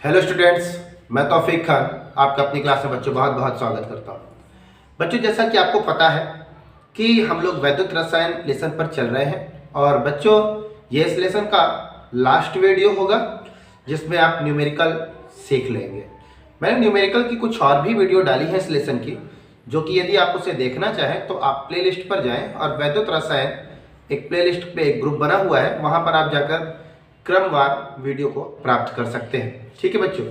Hello students, मैं तौफीक खान आपका अपनी क्लास में बच्चों बहुत बहुत स्वागत करता हूँ। बच्चों, जैसा कि आपको पता है कि हम लोग वैद्युत रसायन लेसन पर चल रहे हैं और बच्चों ये इस लेसन का लास्ट वीडियो होगा जिसमें आप न्यूमेरिकल सीख लेंगे। मैंने न्यूमेरिकल की कुछ और भी वीडियो डाली है इस लेसन की, जो कि यदि आप उसे देखना चाहें तो आप प्लेलिस्ट पर जाएँ और वैद्युत रसायन एक प्लेलिस्ट पे एक ग्रुप बना हुआ है, वहाँ पर आप जाकर क्रमवार वीडियो को प्राप्त कर सकते हैं। ठीक है बच्चों,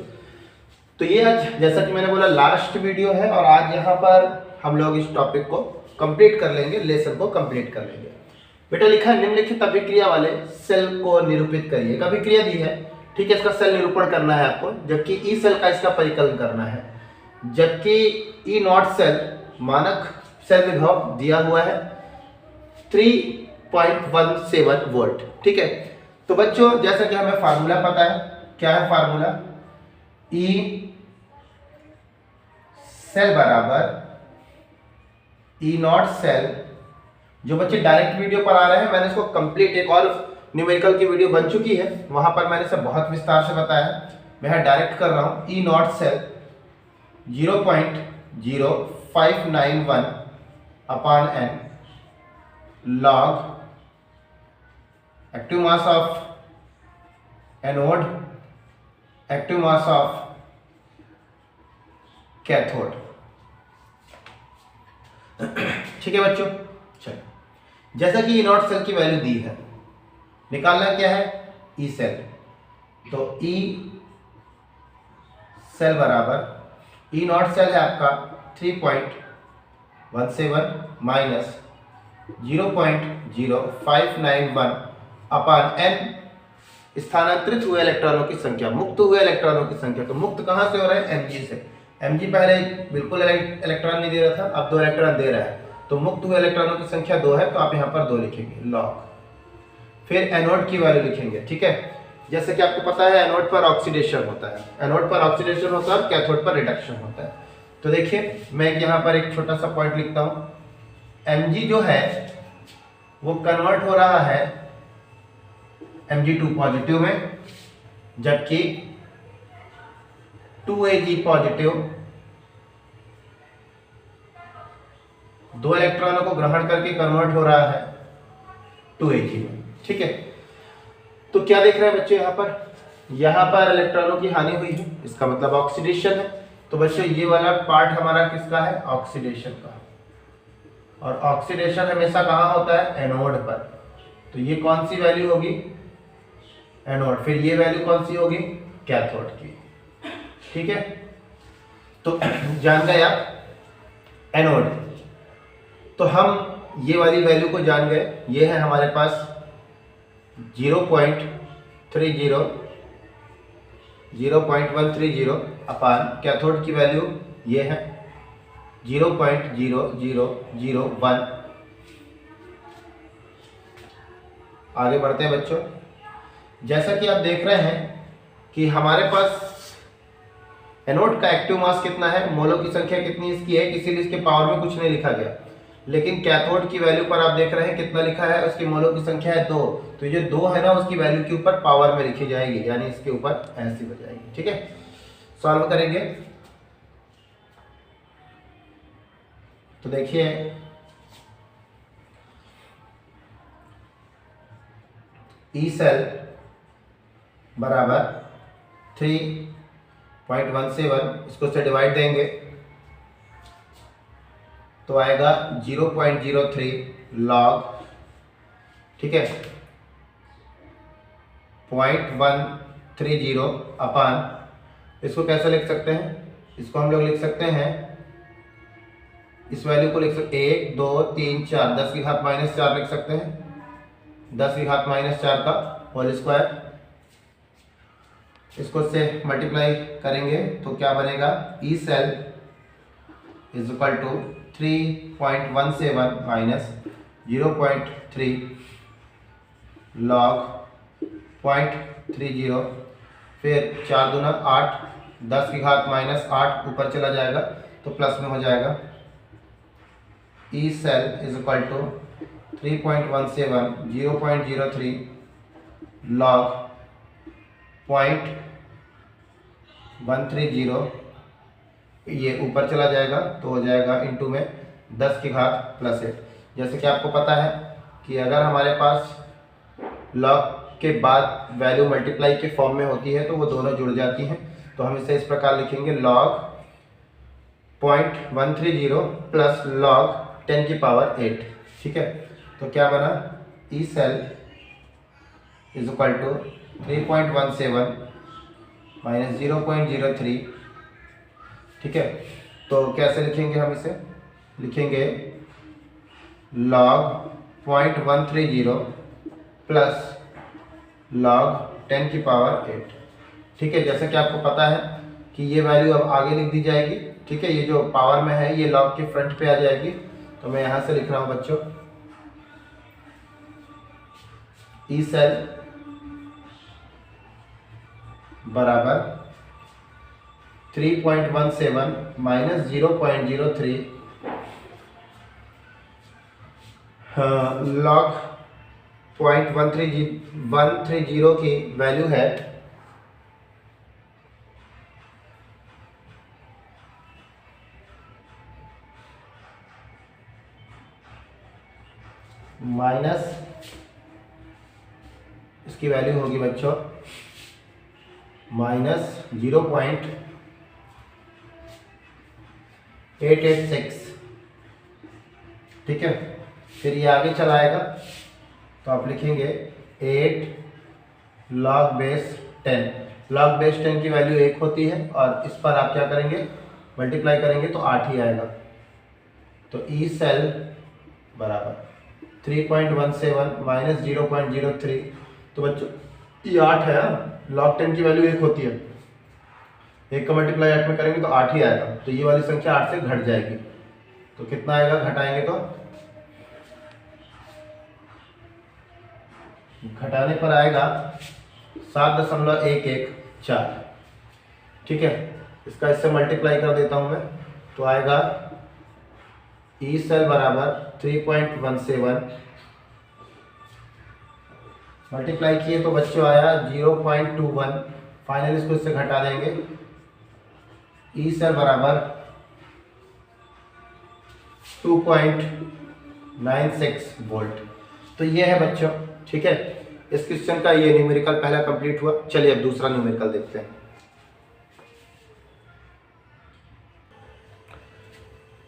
तो ये आज जैसा कि मैंने बोला लास्ट वीडियो है और आज यहाँ पर हम लोग इस टॉपिक को कंप्लीट कर लेंगे, लेसन को कंप्लीट कर लेंगे। बेटा लिखा है निम्नलिखित अभिक्रिया वाले सेल को निरूपित करिए। एक अभिक्रिया दी है, ठीक है, इसका सेल निरूपण करना है आपको, जबकि ई सेल का इसका परिकलन करना है। जबकि ई नॉट सेल मानक सेल विभव दिया हुआ है 3.17 वोल्ट। ठीक है, तो बच्चों जैसा कि हमें फार्मूला पता है, क्या है फार्मूला? ई सेल बराबर ई नॉट सेल। जो बच्चे डायरेक्ट वीडियो पर आ रहे हैं, मैंने इसको कंप्लीट एक और न्यूमेरिकल की वीडियो बन चुकी है, वहां पर मैंने इसे बहुत विस्तार से बताया है। मैं डायरेक्ट कर रहा हूं, E not cell 0.0591 upon n log active mass of anode, active mass of cathode. ठीक है बच्चों, चलिए, जैसा कि ई नॉट सेल की वैल्यू दी है, निकालना क्या है? E cell. तो ई सेल बराबर ई नॉट सेल है आपका 3.17 माइनस 0.0591 अपान एन स्थानांतरित हुए इलेक्ट्रॉनों की संख्या, मुक्त हुए इलेक्ट्रॉनों की संख्या। तो मुक्त कहां से हो रहा है? Mg से। Mg पहले बिल्कुल इलेक्ट्रॉन नहीं दे रहा था, अब 2 इलेक्ट्रॉन दे रहा है, तो मुक्त हुए इलेक्ट्रॉनों की संख्या 2 है, तो आप यहाँ पर 2 लिखेंगे लॉग। फिर एनोड की वैल्यू लिखेंगे। ठीक है, जैसे कि आपको पता है एनोड पर ऑक्सीडेशन होता है, एनोड पर ऑक्सीडेशन होता है और कैथोड पर रिडक्शन होता है। तो देखिए मैं यहाँ पर एक छोटा सा पॉइंट लिखता हूँ, Mg जो है वो कन्वर्ट हो रहा है Mg2 पॉजिटिव में, जबकि 2Ag पॉजिटिव 2 इलेक्ट्रॉनों को ग्रहण करके कन्वर्ट हो रहा है 2Ag में। ठीक है, तो क्या देख रहे हैं बच्चे यहाँ पर इलेक्ट्रॉनों की हानि हुई है, इसका मतलब ऑक्सीडेशन है। तो बच्चों ये वाला पार्ट हमारा किसका है? ऑक्सीडेशन का। और ऑक्सीडेशन हमेशा कहाँ होता है? एनोड पर। तो ये कौन सी वैल्यू होगी? एनोड। फिर ये वैल्यू कौन सी होगी? कैथोड की। ठीक है, तो जान गए आप एनोड। तो हम ये वाली वैल्यू को जान गए, ये है हमारे पास 0.130 अपान कैथोड की वैल्यू ये है 0.0001। आगे बढ़ते हैं बच्चों। जैसा कि आप देख रहे हैं कि हमारे पास एनोड का एक्टिव मास कितना है, मोलों की संख्या कितनी इसकी है, इसीलिए इसके पावर में कुछ नहीं लिखा गया। लेकिन कैथोड की वैल्यू पर आप देख रहे हैं कितना लिखा है, उसकी मोलों की संख्या है 2। तो ये 2 है ना, उसकी वैल्यू के ऊपर पावर में लिखी जाएगी, यानी इसके ऊपर ऐसी हो जाएगी। ठीक है, सॉल्व करेंगे तो देखिए ई सेल बराबर 3.17, इसको से डिवाइड देंगे तो आएगा 0.03 लॉग, ठीक है, 0.130 अपान, इसको कैसे लिख सकते हैं? इसको हम लोग लिख सकते हैं, इस वैल्यू को लिख सकते 1 2 3 4 10 की घात माइनस 4 लिख सकते हैं, 10 की घात माइनस 4 का होल स्क्वायर। इसको से मल्टीप्लाई करेंगे तो क्या बनेगा? E cell is equal to 3.17 minus 0.3 log 0.30, फिर 4 दूना 8, 10 की घात माइनस 8 ऊपर चला जाएगा तो प्लस में हो जाएगा। E cell is equal to 3.17 0.03 log 0.30 130 ये ऊपर चला जाएगा तो हो जाएगा इंटू में 10 की घात +8। जैसे कि आपको पता है कि अगर हमारे पास लॉग के बाद वैल्यू मल्टीप्लाई के फॉर्म में होती है तो वो दोनों जुड़ जाती हैं। तो हम इसे इस प्रकार लिखेंगे log 0.130 प्लस log 10 की पावर 8। ठीक है, तो क्या बना, E cell is equal to 3.17 minus 0.03। ठीक है, तो कैसे लिखेंगे हम इसे, लिखेंगे log 0.130 प्लस log 10 की पावर 8। ठीक है, जैसे कि आपको पता है कि ये वैल्यू अब आगे लिख दी जाएगी। ठीक है, ये जो पावर में है ये log के फ्रंट पे आ जाएगी। तो मैं यहाँ से लिख रहा हूँ बच्चों, ई सेल बराबर 3.17 माइनस 0.03 log 0.130 की वैल्यू है माइनस, इसकी वैल्यू होगी बच्चों माइनस 0.886। ठीक है, फिर ये आगे चला आएगा तो आप लिखेंगे 8 log बेस 10। log बेस 10 की वैल्यू 1 होती है और इस पर आप क्या करेंगे, मल्टीप्लाई करेंगे तो 8 ही आएगा। तो ई सेल बराबर 3.17 माइनस 0.03। तो बच्चों ये 8 है, log 10 की वैल्यू 1 होती है, 1 का मल्टीप्लाई 8 में करेंगे तो 8 ही आएगा। तो ये वाली संख्या 8 से घट जाएगी। तो कितना आएगा, घटाएंगे तो घटाने पर आएगा 7.114। ठीक है, इसका इससे मल्टीप्लाई कर देता हूं मैं तो आएगा ई सेल बराबर 3.17 मल्टीप्लाई किए तो बच्चों आया 0.21। फाइनल इसको इससे घटा देंगे, ई सेल बराबर 2.96 वोल्ट। तो ये है बच्चों। ठीक है, इस क्वेश्चन का ये न्यूमेरिकल पहला कंप्लीट हुआ। चलिए अब दूसरा न्यूमेरिकल देखते हैं।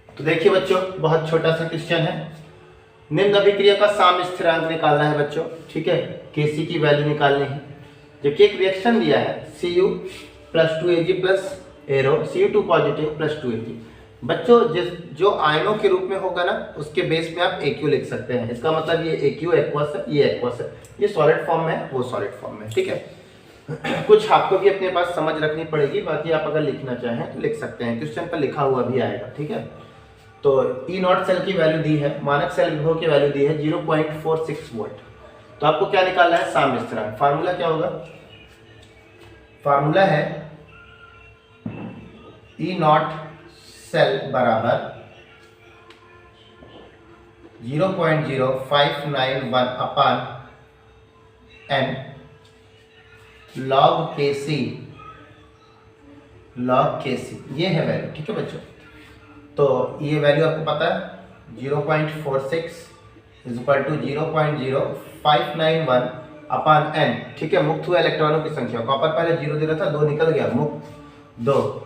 तो देखिए बच्चों, बहुत छोटा सा क्वेश्चन है। निम्न अभिक्रिया का साम स्थिरांक निकालना है बच्चों। ठीक है, Kc की वैल्यू निकालनी है। जबकि एक रिएक्शन दिया है Cu plus 2Ag plus arrow Cu2 positive plus 2Ag। बच्चों जो आयनों के रूप में होगा ना उसके बेस में आप AQ लिख सकते हैं। इसका मतलब ये AQ एक्वस है, ये एक्वस है, ये सॉलिड फॉर्म में है, वो सॉलिड फॉर्म में। ठीक है, कुछ आपको भी अपने पास समझ रखनी पड़ेगी, बाकी आप अगर लिखना चाहें तो लिख सकते हैं, क्वेश्चन पर लिखा हुआ भी आएगा। ठीक है, तो ई नॉट सेल की वैल्यू दी है, मानक सेल विभव की वैल्यू दी है 0.46 वोल्ट। तो आपको क्या निकालना है, साम्य स्थिरांक। फार्मूला क्या होगा, फार्मूला है ई नॉट सेल बराबर 0.0591 अपान n log Kc, ये है वैल्यू। ठीक है बच्चों, तो ये वैल्यू आपको पता है 0.46 is equal to 0.0591 upon n। ठीक है, मुक्त हुए इलेक्ट्रॉनों की संख्या, कॉपर पहले 0 दे रहा था, 2 निकल गया, मुक्त 2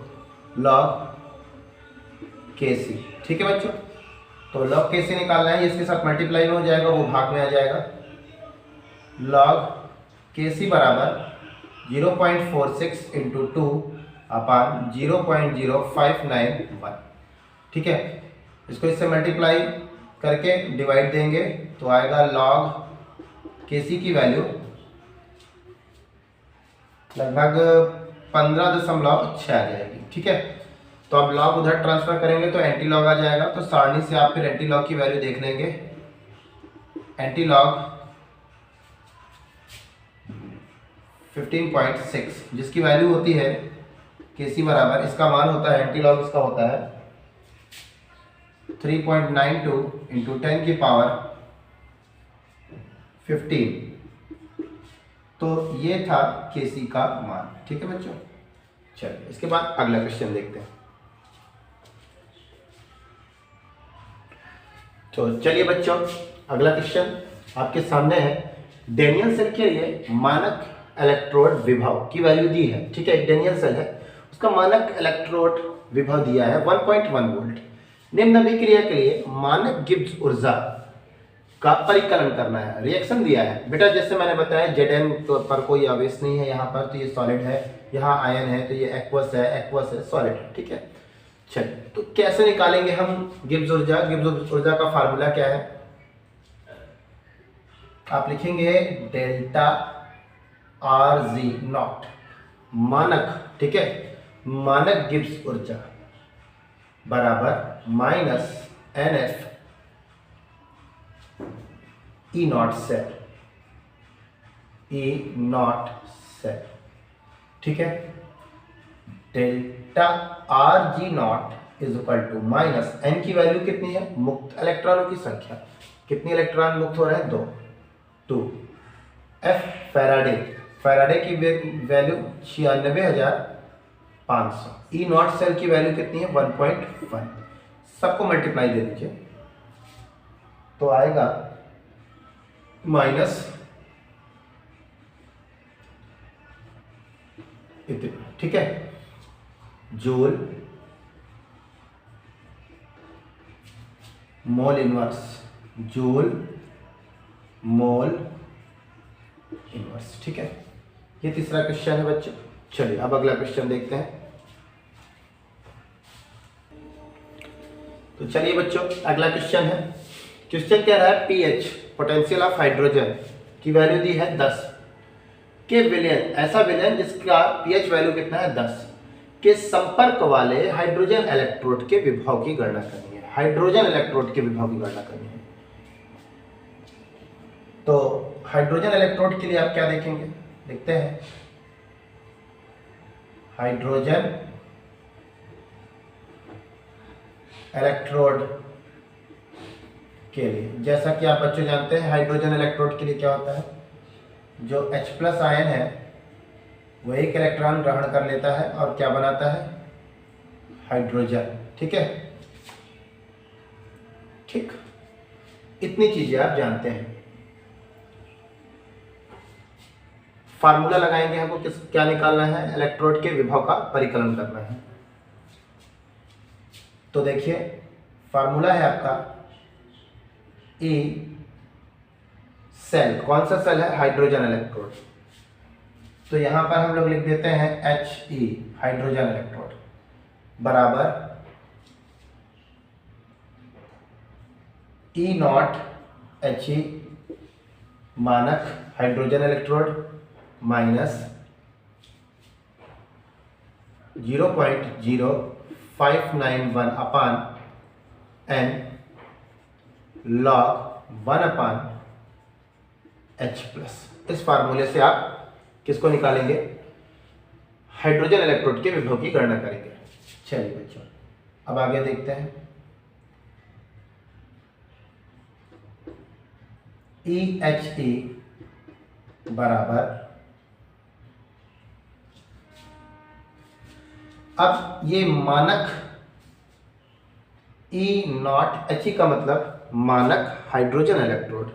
log Kc। ठीक है बच्चों, तो log Kc निकालना है, इसके साथ मल्टीप्लाई में हो जाएगा, वो भाग में आ जाएगा। log Kc बराबर 0.46 इंटू 2 अपान 0.0591। ठीक है, इसको इससे मल्टीप्लाई करके डिवाइड देंगे तो आएगा log Kc की वैल्यू लगभग 15.6 आ जाएगी। ठीक है, तो अब log उधर ट्रांसफर करेंगे तो एंटी लॉग आ जाएगा। तो सारणी से आप फिर एंटी लॉग की वैल्यू देख लेंगे। एंटी लॉग 15.6 जिसकी वैल्यू होती है Kc बराबर, इसका मान होता है एंटी लॉग, इसका होता है 3.92 इंटू 10 की पावर 15। तो ये था Kc का मान। ठीक है बच्चों, चलिए इसके बाद अगला क्वेश्चन देखते हैं। तो चलिए बच्चों, अगला क्वेश्चन आपके सामने है। डेनियल सेल के लिए मानक इलेक्ट्रोड विभव की वैल्यू दी है। ठीक है, एक डेनियल सेल है, उसका मानक इलेक्ट्रोड विभव दिया है 1.1 वोल्ट। निम्न अभिक्रिया के लिए मानक गिब्स ऊर्जा का परिकलन करना है। रिएक्शन दिया है बेटा, जैसे मैंने बताया Zn पर कोई आवेश नहीं है, यहाँ पर तो ये सॉलिड है, यहाँ आयन है तो ये एक्वस है, सॉलिड है। ठीक है, चलिए तो कैसे निकालेंगे हम गिब्स ऊर्जा? गिब्स ऊर्जा का फार्मूला क्या है? आप लिखेंगे डेल्टा आर जी नॉट मानक। ठीक है, मानक गिब्स ऊर्जा बराबर minus n F E not cell, E not cell. ठीक है, delta R G not is equal to minus n की वैल्यू कितनी है? मुक्त इलेक्ट्रॉनों की संख्या। कितने इलेक्ट्रॉन मुक्त हो रहे हैं? 2। एफ फैराडे की वैल्यू 96,500। ई नॉट सेल की वैल्यू कितनी है? 1.1। सबको मल्टीप्लाई दे दीजिए तो आएगा माइनस इतना। ठीक है, joule mole inverse, joule mole inverse. ठीक है, ये तीसरा क्वेश्चन है बच्चों। चलिए अब अगला क्वेश्चन देखते हैं। तो चलिए बच्चों, अगला क्वेश्चन है। क्वेश्चन कह रहा है पीएच पोटेंशियल ऑफ हाइड्रोजन की वैल्यू दी है 10 के विलयन, ऐसा विलयन जिसका पीएच वैल्यू कितना है? 10 के संपर्क वाले हाइड्रोजन इलेक्ट्रोड के विभव की गणना करनी है। हाइड्रोजन इलेक्ट्रोड के विभव की गणना करनी है। तो हाइड्रोजन इलेक्ट्रोड के लिए आप क्या देखेंगे? देखते हैं हाइड्रोजन इलेक्ट्रोड के लिए, जैसा कि आप बच्चों जानते हैं हाइड्रोजन इलेक्ट्रोड के लिए क्या होता है? जो H+ आयन है वो एक इलेक्ट्रॉन ग्रहण कर लेता है और क्या बनाता है? हाइड्रोजन। ठीक है, ठीक, इतनी चीजें आप जानते हैं। फार्मूला लगाएंगे, हमको क्या निकालना है? इलेक्ट्रोड के विभव का परिकलन करना है। तो देखिए फार्मूला है आपका ई सेल, कौन सा सेल है? Hydrogen electrode. तो यहां पर हम लोग लिख देते हैं He हाइड्रोजन इलेक्ट्रोड बराबर ई नॉट He मानक hydrogen electrode minus 0.0591 upon n log 1 अपान H+। इस फार्मूले से आप किसको निकालेंगे? हाइड्रोजन इलेक्ट्रोड के विभव की गणना करेंगे। चलिए बच्चों अब आगे देखते हैं। EHE बराबर, अब ये मानक E नॉट He का मतलब मानक हाइड्रोजन इलेक्ट्रोड,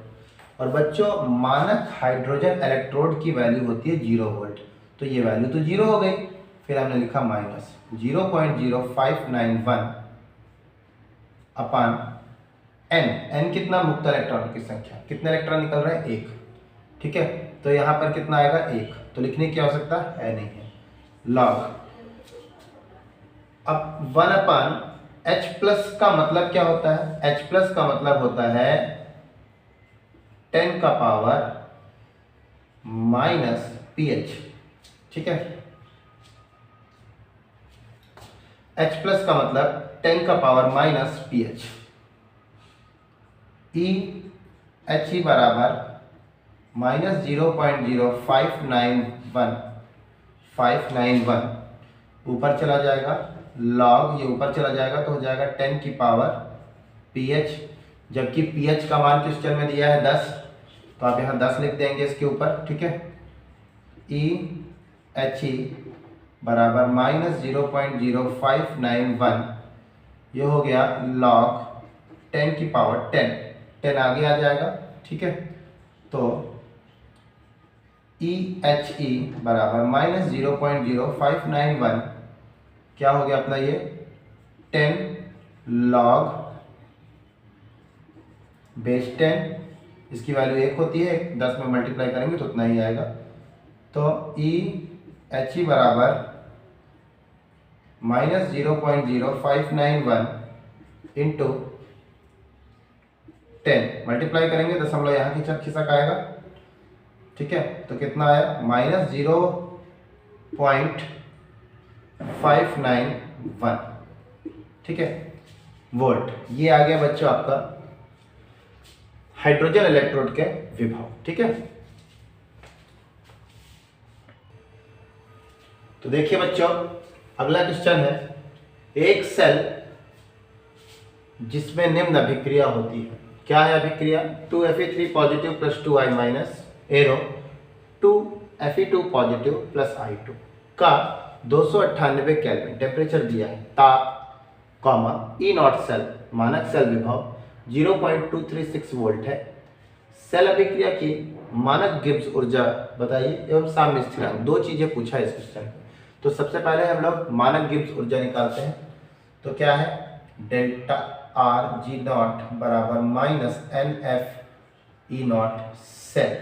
और बच्चों मानक हाइड्रोजन इलेक्ट्रोड की वैल्यू होती है 0 वोल्ट। तो ये वैल्यू तो 0 हो गई, फिर हमने लिखा माइनस 0.0591 अपान n कितना? मुक्त इलेक्ट्रॉन की संख्या। कितने इलेक्ट्रॉन निकल रहे हैं? 1। ठीक है, तो यहाँ पर कितना आएगा? 1। तो लिखने की आवश्यकता है नहीं है। लॉग, अब 1 अपान H+ का मतलब क्या होता है? H+ का मतलब होता है 10 का पावर माइनस pH। ठीक है, H+ का मतलब 10 का पावर माइनस pH। He बराबर माइनस 0.0591 ऊपर चला जाएगा, लॉग ये ऊपर चला जाएगा तो हो जाएगा 10 की पावर pH, जबकि pH का मान क्वेश्चन में दिया है 10, तो आप यहाँ 10 लिख देंगे इसके ऊपर। ठीक है, EHE बराबर -0.0591, ये हो गया log 10 की पावर 10, 10 आगे आ जाएगा, ठीक है। तो EHE बराबर -0.0591 क्या हो गया अपना ये 10 log बेस 10, इसकी वैल्यू 1 होती है, 10 में मल्टीप्लाई करेंगे तो उतना ही आएगा। तो EHE बराबर -0.0591 इंटू 10 मल्टीप्लाई करेंगे, दशमलव यहाँ की खिसक आएगा, ठीक है। तो कितना आया -0.591, ठीक है, वोल्ट। ये आ गया बच्चों आपका हाइड्रोजन इलेक्ट्रोड के विभव, ठीक है। तो देखिए बच्चों, अगला क्वेश्चन है, एक सेल जिसमें निम्न अभिक्रिया होती है, क्या है अभिक्रिया, 2Fe3 positive plus 2I minus arrow 2Fe2 positive plus I2 का 298 केल्विन टेम्परेचर दिया है, ताप कॉमा E0 सेल मानक सेल विभव 0.236 वोल्ट है। सेल अभिक्रिया की मानक गिब्स ऊर्जा बताइए एवं साम्य स्थिरांक, दो चीजें पूछा है इस क्वेश्चन में। तो सबसे पहले हम लोग मानक गिब्स ऊर्जा निकालते हैं। तो क्या है, डेल्टा आर जी नॉट बराबर -NF E0 सेल,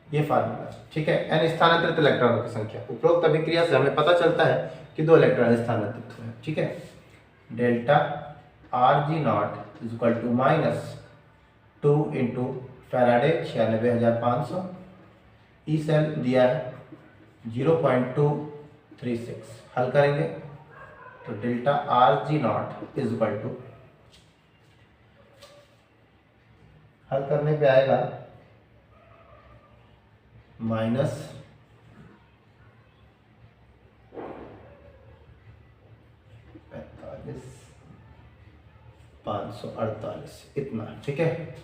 ये फार्मूला, ठीक है। n स्थानांतरित इलेक्ट्रॉनों की संख्या, उपरोक्त अभिक्रिया से हमें पता चलता है कि 2 इलेक्ट्रॉन स्थानांतरित हुए, ठीक है। Delta R G not is equal to -2 into Faraday 96500, E cell दिया है 0.236, हल करेंगे तो delta R G not is equal to, हल करने पे आएगा -45,548, इतना, ठीक है।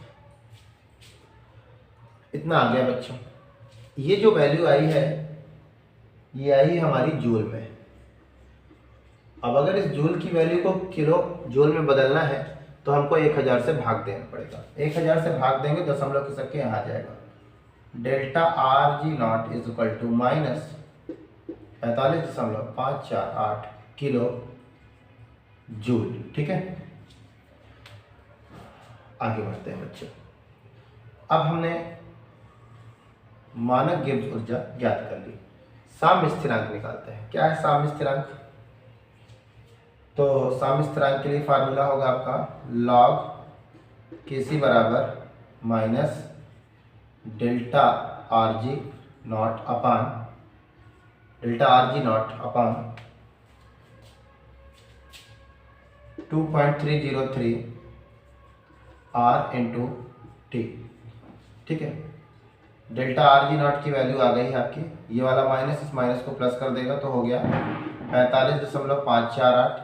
इतना आ गया बच्चों। ये जो वैल्यू आई है ये आई हमारी जूल में। अब अगर इस जूल की वैल्यू को किलो जूल में बदलना है तो हमको 1000 से भाग देना पड़ेगा। 1000 से भाग देंगे दशमलव खिसक के यहाँ आ जाएगा। Delta R G not is equal to -45.548 kilo joule, ठीक है। आगे बढ़ते हैं बच्चों। अब हमने मानक गिब्स ऊर्जा ज्ञात कर ली, साम्य स्थिरांक निकालते हैं। क्या है साम्य स्थिरांक, तो साम्य स्थिरांक के लिए फार्मूला होगा आपका log Kc बराबर minus delta R G not upon 2.303 R into T, ठीक है। डेल्टा आर जी नॉट की वैल्यू आ गई है आपकी, ये वाला माइनस इस माइनस को प्लस कर देगा तो हो गया 45.548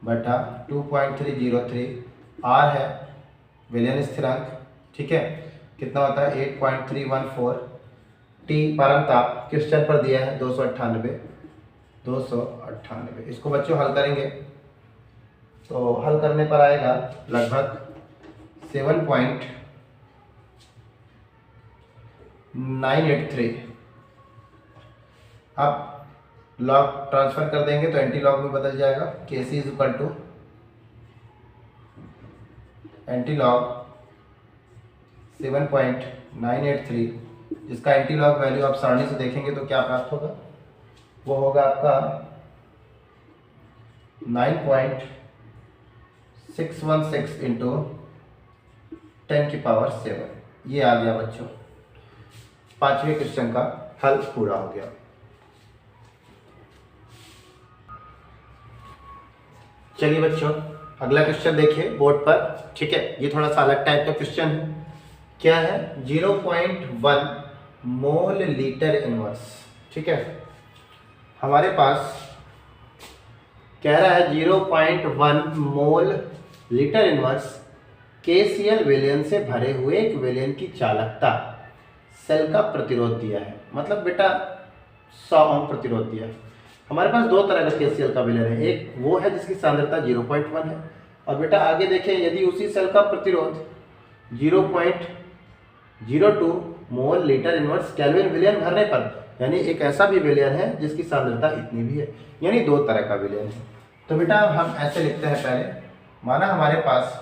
बटा 2.303, आर है विलयन स्थिरांक, ठीक है। कितना होता है 8.314, टी परम ताप क्वेश्चन पर दिया है 298। इसको बच्चों हल करेंगे तो हल करने पर आएगा लगभग 7.983। अब लॉग ट्रांसफर कर देंगे तो एंटी लॉग में बदल जाएगा। Kc is equal to anti log 7.983, जिसका एंटी लॉग वैल्यू आप सारणी से देखेंगे तो क्या प्राप्त होगा, वो होगा आपका 9.616 इंटू 10 की पावर 7। ये आ गया बच्चों, पांचवें क्वेश्चन का हल पूरा हो गया। चलिए बच्चों अगला क्वेश्चन देखिए बोर्ड पर, ठीक है। ये थोड़ा सा अलग टाइप का क्वेश्चन है। क्या है 0.1 मोल लीटर इनवर्स, ठीक है। हमारे पास कह रहा है 0.1 मोल लीटर इनवर्स KCl विलयन से भरे हुए एक विलयन की चालकता सेल का प्रतिरोध दिया है, मतलब बेटा 100 ओम प्रतिरोध दिया है। हमारे पास दो तरह का KCl का विलयन है, एक वो है जिसकी सांद्रता 0.1 है, और बेटा आगे देखें यदि उसी सेल का प्रतिरोध 0.02 मोल लीटर इनवर्स केल्विन विलयन भरने पर, यानी एक ऐसा भी विलयन है जिसकी सांद्रता इतनी भी है, यानी दो तरह का विलयन है। तो बेटा हम ऐसे लिखते हैं, पहले माना हमारे पास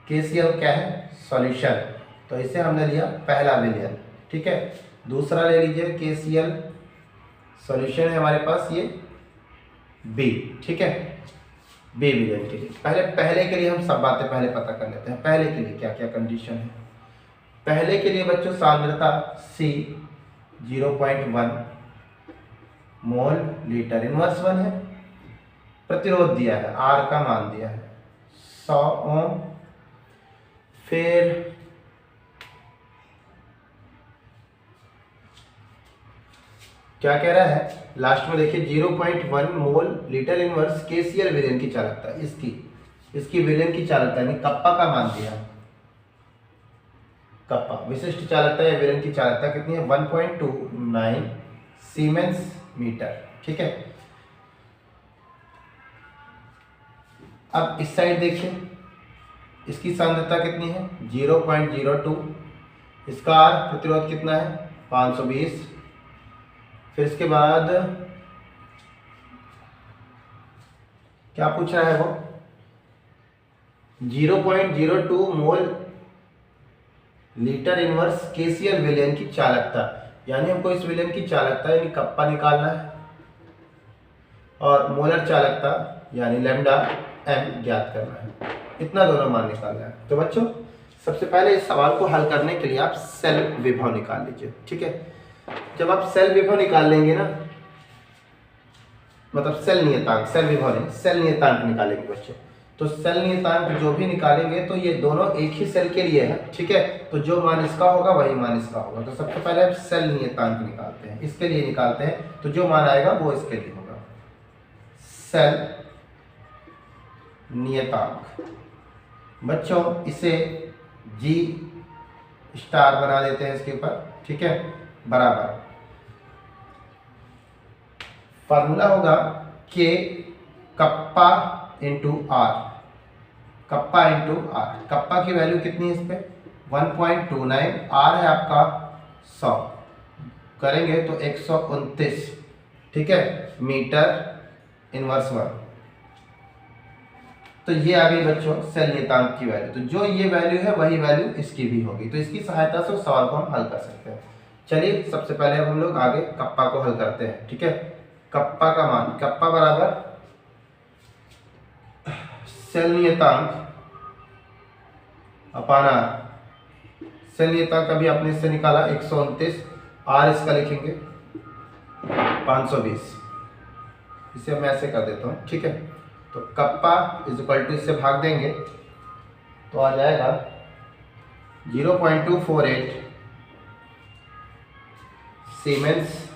KCl क्या है, सॉल्यूशन, तो इसे हमने लिया पहला विलयन, ठीक है। दूसरा ले लीजिए KCl सॉल्यूशन है हमारे पास ये B, ठीक है, B विलयन के लिए। पहले के लिए हम सब बातें पहले पता कर लेते हैं। पहले के लिए क्या क्या कंडीशन है। पहले के लिए बच्चों सांद्रता C 0.1 मोल लीटर इनवर्स 1 है, प्रतिरोध दिया है, R का मान दिया है 100 ओम, फिर क्या कह रहा है लास्ट में देखिए 0.1 मोल लीटर इनवर्स KCl विलयन की चालकता, इसकी विलयन की चालकता यानी कप्पा का मान दिया। कप्पा विशिष्ट चालकता या विलयन की चालकता कितनी है, 1.29 सीमेंस मीटर, ठीक है। अब इस साइड देखिए, इसकी सांद्रता कितनी है 0.02, इसका R प्रतिरोध कितना है 520, फिर इसके बाद क्या पूछ रहा है वो 0.02 मोल लीटर इनवर्स KCl विलयन की चालकता, यानी हमको इस विलयन की चालकता यानी कप्पा निकालना है और मोलर चालकता यानी लैम्डा m ज्ञात करना है, इतना दोनों मान निकालना है। तो बच्चों सबसे पहले इस सवाल को हल करने के लिए आप सेल विभव निकाल लीजिए, ठीक है। जब आप सेल विभव निकाल लेंगे ना, मतलब सेल नियतांक, सेल विभव नहीं, सेल नियतांक निकालेंगे बच्चों, तो सेल नियतांक जो भी निकालेंगे तो ये दोनों एक ही सेल के लिए है, ठीक है। तो जो मान इसका होगा वही मान इसका होगा। तो सबसे पहले हम सेल नियतांक निकालते हैं, इसके लिए निकालते हैं, तो जो मान आएगा वो इसके लिए होगा। सेल नियतांक बच्चों इसे G स्टार बना देते हैं इसके ऊपर, ठीक है, बराबर फार्मूला होगा K kappa into R, kappa into R। Kappa की वैल्यू कितनी है इस पे 1.29, R है आपका 100, करेंगे तो 129, ठीक है, मीटर इनवर्स 1। तो ये आ गई बच्चों सेल नियतांक की वैल्यू। तो जो ये वैल्यू है वही वैल्यू इसकी भी होगी, तो इसकी सहायता से सवाल को हम हल कर सकते हैं। चलिए सबसे पहले अब हम लोग आगे कप्पा को हल करते हैं, ठीक है। कप्पा का मान, कप्पा बराबर सेल नियतांक अपान R। सेल नियतांक अभी आपने इससे निकाला 129, R इसका लिखेंगे 520, इसे मैं ऐसे कर देता हूँ, ठीक है। तो कप्पा इज इक्वल टू इससे भाग देंगे तो आ जाएगा 0.248 सीमेंस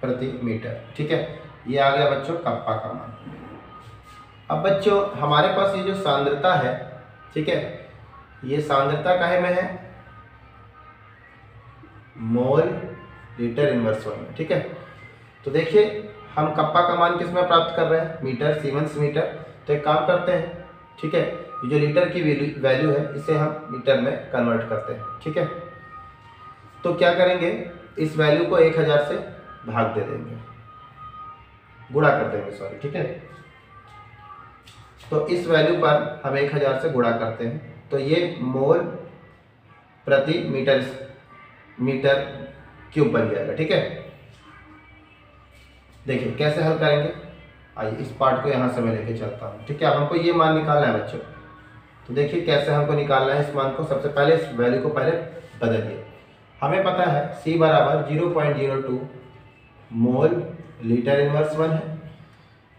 प्रति मीटर, ठीक है। ये आ गया बच्चों कप्पा का मान। अब बच्चों हमारे पास ये जो सांद्रता है, ठीक है, ये सांद्रता काहे में है, मोल लीटर इनवर्स 1 में, ठीक है। तो देखिए हम कप्पा का मान किस में प्राप्त कर रहे हैं, मीटर, सीमेंस मीटर। तो एक काम करते हैं, ठीक है, ये जो लीटर की वैल्यू है इसे हम मीटर में कन्वर्ट करते हैं, ठीक है। तो क्या करेंगे, इस वैल्यू को 1000 से भाग दे देंगे, गुणा कर देंगे, सॉरी, ठीक है। तो इस वैल्यू पर हम 1000 से गुणा करते हैं, तो ये मोल प्रति मीटर क्यूब बन जाएगा, ठीक है। देखिए कैसे हल करेंगे, आइए इस पार्ट को यहाँ से मैं लेके चलता हूँ, ठीक है। अब हमको ये मान निकालना है बच्चों, तो देखिए कैसे हमको निकालना है इस मान को। सबसे पहले इस वैल्यू को पहले बदलिए। हमें पता है C बराबर 0.02 मोल लीटर इनवर्स 1 है,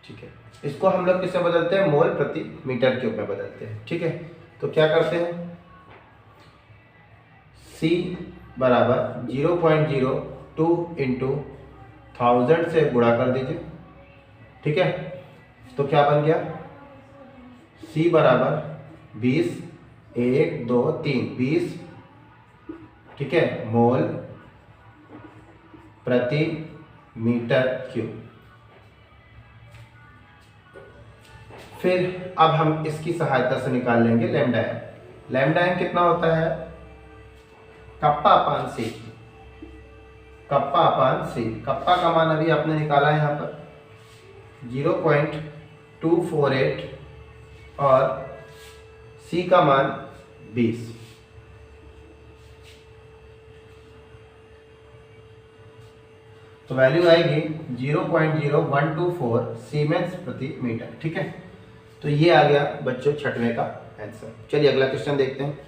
ठीक है। इसको हम लोग किसमें बदलते हैं, मोल प्रति मीटर क्यूब में बदलते हैं, ठीक है। तो क्या करते हैं, C बराबर 0.02 इंटू 1000 से गुणा कर दीजिए, ठीक है। तो क्या बन गया, C बराबर 20, 1 2 3 20, ठीक है, मोल प्रति मीटर क्यूब, फिर अब हम इसकी सहायता से निकाल लेंगे लैम्डा एन। लैम्डा एन कितना होता है? कप्पा अपान सी। कप्पा अपान सी। कप्पा का मान अभी आपने निकाला है यहाँ पर 0.248 और सी का मान 20। तो वैल्यू आएगी 0.0124 सीमेंस प्रति मीटर। ठीक है, तो ये आ गया बच्चों छठवें का आंसर। चलिए अगला क्वेश्चन देखते हैं।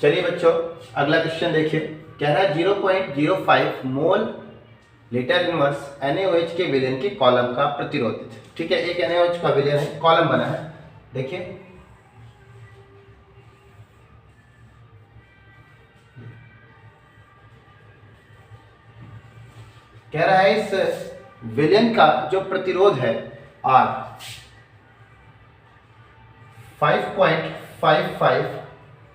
चलिए बच्चों अगला क्वेश्चन देखिए। कह रहा है 0.05 मोल लीटर इनवर्स NaOH के विलयन के कॉलम का प्रतिरोध। ठीक है, एक NaOH का विलयन है, कॉलम बना है। देखिए कह रहा है इस विलयन का जो प्रतिरोध है R 5.55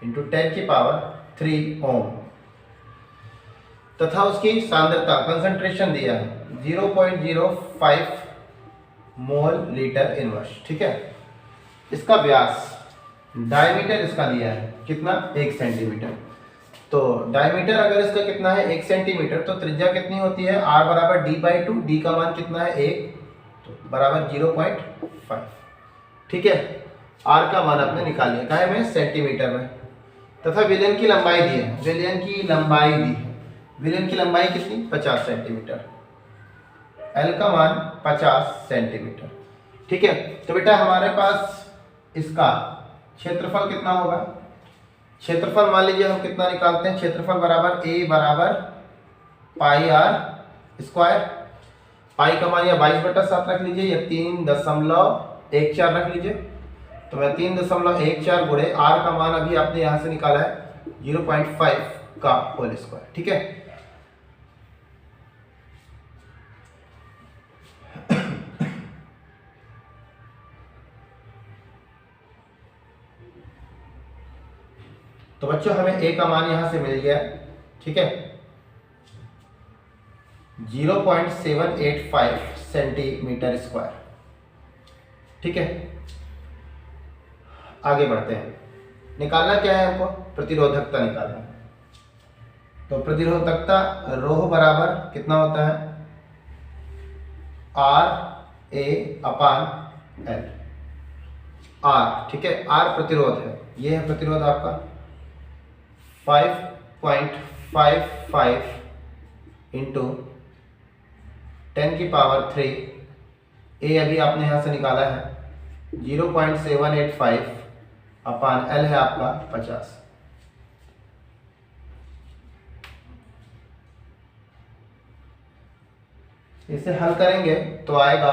इंटू 10⁻³ ओम तथा उसकी सांद्रता कंसंट्रेशन दिया है 0.05 मोल लीटर इनवर्स। ठीक है, इसका व्यास डायमीटर इसका दिया है कितना? 1 सेंटीमीटर। तो डायमीटर अगर इसका कितना है 1 सेंटीमीटर, तो त्रिज्या कितनी होती है? R बराबर d/2। डी का मान कितना है? 1, तो बराबर 0.5। ठीक है, R का मान आपने निकाल लिया काहे में? सेंटीमीटर में। तथा विलयन की लंबाई दी है। विलयन की लंबाई दी है। विलयन की लंबाई कितनी? 50 सेंटीमीटर। L का मान 50 सेंटीमीटर। ठीक है, तो बेटा हमारे पास इसका क्षेत्रफल कितना होगा? क्षेत्रफल मान लीजिए हम कितना निकालते हैं? क्षेत्रफल बराबर A बराबर πr²। पाई का मान या 22/7 रख लीजिए या 3.14 रख लीजिए। तो मैं 3.14 गुणे R का मान अभी आपने यहां से निकाला है 0.5 का होल स्क्वायर। ठीक है, तो बच्चों हमें A का मान यहां से मिल गया। ठीक है, 0.785 सेंटीमीटर स्क्वायर। ठीक है, आगे बढ़ते हैं। निकालना क्या है हमको? प्रतिरोधकता निकालना है। तो प्रतिरोधकता रोह बराबर कितना होता है? RA/L। R, ठीक है, R प्रतिरोध है। ये है प्रतिरोध आपका 5.55 इंटू 10⁻³ A अभी आपने यहां से निकाला है 0.785 अपान L है आपका 50। इसे हल करेंगे तो आएगा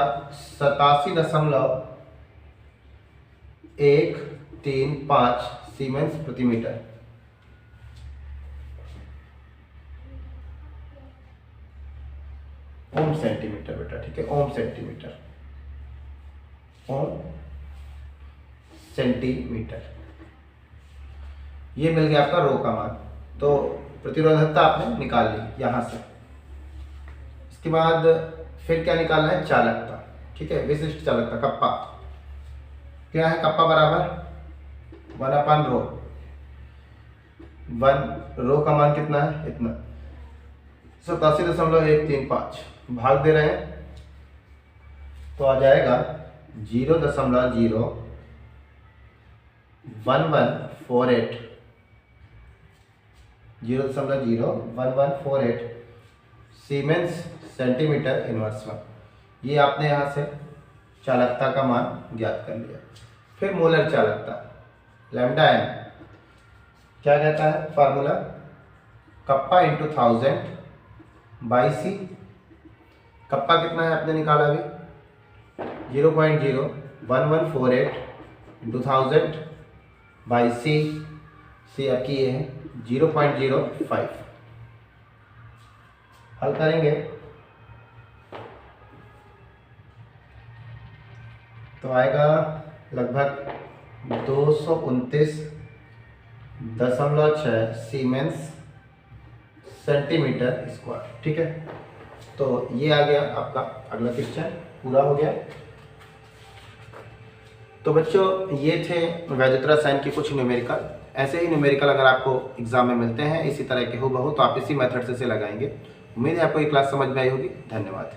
87.135 सीमेंस प्रति मीटर। ओम सेंटीमीटर बेटा। ठीक है, ओम सेंटीमीटर। ओम सेंटीमीटर। ये मिल गया आपका रो का मान। तो प्रतिरोधकता आपने निकाल ली यहां से। इसके बाद फिर क्या निकालना है? चालकता। ठीक है, विशिष्ट चालकता कप्पा। क्या है कप्पा? बराबर 1/रो। 1 रो का मान कितना है? इतना 87.135 भाग दे रहे हैं तो आ जाएगा 0.01148 0.01148 सीमेंस सेंटीमीटर इनवर्स वन। ये आपने यहाँ से चालकता का मान ज्ञात कर लिया। फिर मोलर चालकता लैम्डा एन क्या कहता है? Formula kappa into 1000 by c. Kappa कितना है आपने निकाला अभी? 0.01148 इंटू 1000 बाई सी। सी आपकी ये है 0.05। हल करेंगे तो आएगा लगभग 229.6 सीमेंस सेंटीमीटर स्क्वायर। ठीक है, तो ये आ गया आपका अगला क्वेश्चन, पूरा हो गया। तो बच्चों ये थे वैद्युत रसायन की कुछ न्यूमेरिकल। ऐसे ही न्यूमेरिकल अगर आपको एग्जाम में मिलते हैं इसी तरह के हूबहू, तो आप इसी मेथड से लगाएंगे। उम्मीद है आपको ये क्लास समझ में आई होगी। धन्यवाद।